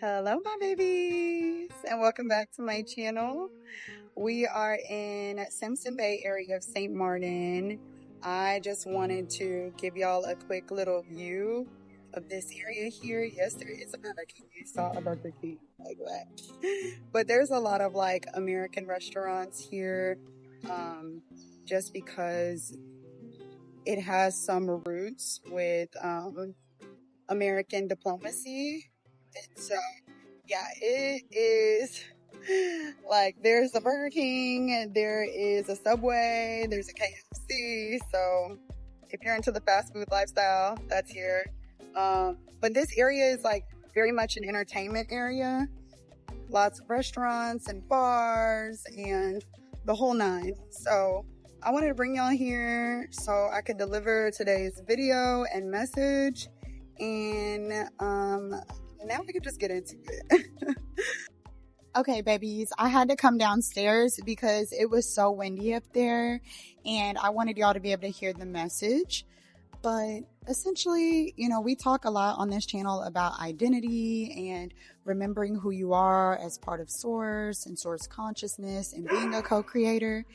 Hello, my babies, and welcome back to my channel. We are in Simpson Bay area of St. Martin. I just wanted to give y'all a quick little view of this area here. Yes, there is a barbecue. You saw a barbecue like that. But there's a lot of like American restaurants here, just because it has some roots with American diplomacy. And so yeah, it is like there's a Burger King, there is a Subway, there's a KFC. So if you're into the fast food lifestyle, that's here. But this area is like very much an entertainment area. Lots of restaurants and bars and the whole nine. So I wanted to bring y'all here so I could deliver today's video and message. And now we can just get into it. Okay, babies, I had to come downstairs because it was so windy up there and I wanted y'all to be able to hear the message. But essentially, we talk a lot on this channel about identity and remembering who you are as part of Source and Source consciousness and being a co-creator.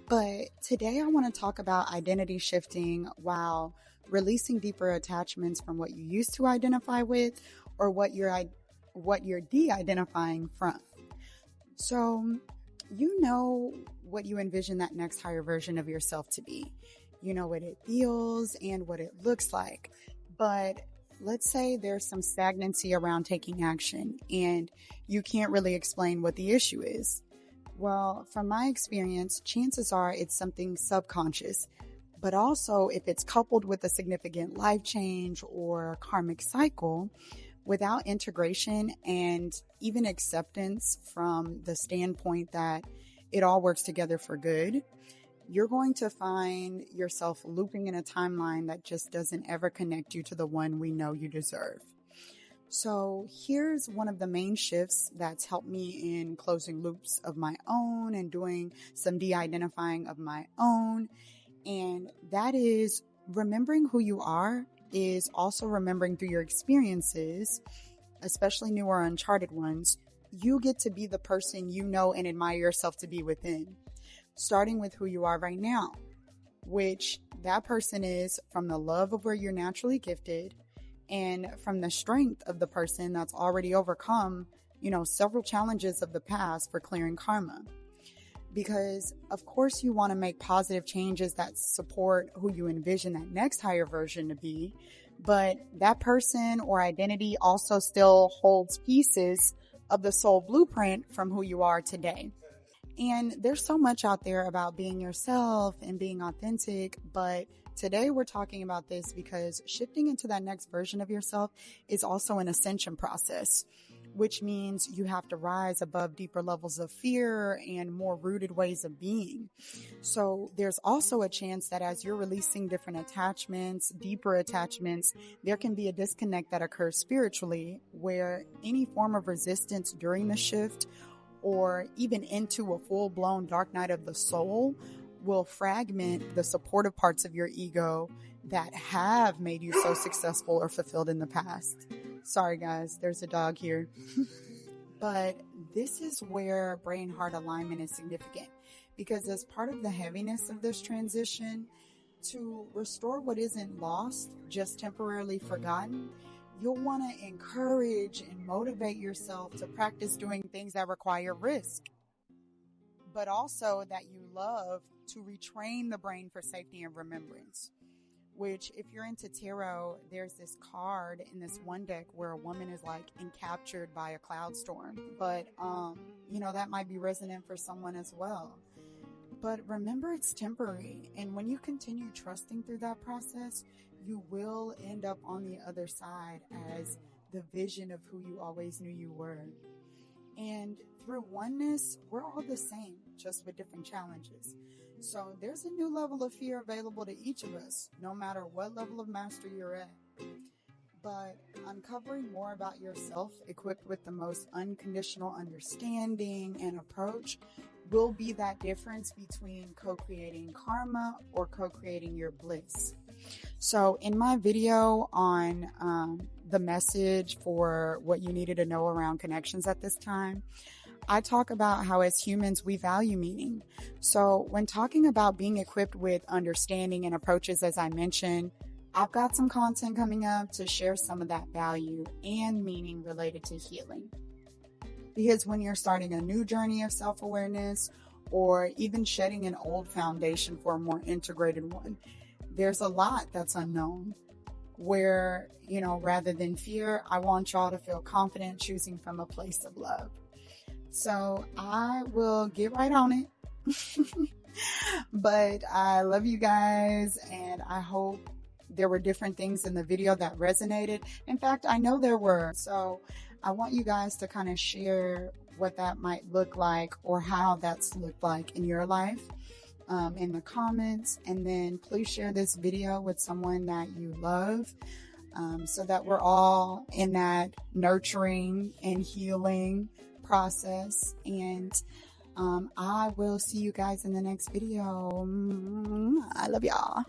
But today I want to talk about identity shifting while releasing deeper attachments from what you used to identify with or what you're de-identifying from. So, what you envision that next higher version of yourself to be. You know what it feels and what it looks like. But let's say there's some stagnancy around taking action and you can't really explain what the issue is. Well, from my experience, chances are it's something subconscious. But also, if it's coupled with a significant life change or karmic cycle, without integration and even acceptance from the standpoint that it all works together for good, you're going to find yourself looping in a timeline that just doesn't ever connect you to the one we know you deserve. So here's one of the main shifts that's helped me in closing loops of my own and doing some de-identifying of my own. And that is remembering who you are is also remembering through your experiences, especially new or uncharted ones. You get to be the person you know and admire yourself to be within, starting with who you are right now, which that person is from the love of where you're naturally gifted and from the strength of the person that's already overcome, several challenges of the past for clearing karma. Because of course you want to make positive changes that support who you envision that next higher version to be, but that person or identity also still holds pieces of the soul blueprint from who you are today. And there's so much out there about being yourself and being authentic, but today we're talking about this because shifting into that next version of yourself is also an ascension process, which means you have to rise above deeper levels of fear and more rooted ways of being. So there's also a chance that as you're releasing different attachments, deeper attachments, there can be a disconnect that occurs spiritually where any form of resistance during the shift or even into a full-blown dark night of the soul will fragment the supportive parts of your ego that have made you so successful or fulfilled in the past. Sorry guys, there's a dog here. But this is where brain-heart alignment is significant because as part of the heaviness of this transition, to restore what isn't lost, just temporarily forgotten, you'll want to encourage and motivate yourself to practice doing things that require risk, but also that you love to retrain the brain for safety and remembrance. Which, if you're into tarot, there's this card in this one deck where a woman is like encaptured by a cloud storm. But, that might be resonant for someone as well. But remember, it's temporary. And when you continue trusting through that process, you will end up on the other side as the vision of who you always knew you were. And through oneness, we're all the same, just with different challenges. So there's a new level of fear available to each of us, no matter what level of mastery you're at. But uncovering more about yourself, equipped with the most unconditional understanding and approach, will be that difference between co-creating karma or co-creating your bliss. So in my video on the message for what you needed to know around connections at this time, I talk about how as humans we value meaning. So when talking about being equipped with understanding and approaches, as I mentioned, I've got some content coming up to share some of that value and meaning related to healing. Because when you're starting a new journey of self-awareness or even shedding an old foundation for a more integrated one, there's a lot that's unknown where, rather than fear, I want y'all to feel confident choosing from a place of love. So I will get right on it. But I love you guys, and I hope there were different things in the video that resonated. In fact, I know there were. So I want you guys to kind of share what that might look like or how that's looked like in your life in the comments. And then please share this video with someone that you love so that we're all in that nurturing and healing process. And I will see you guys in the next video. I love y'all.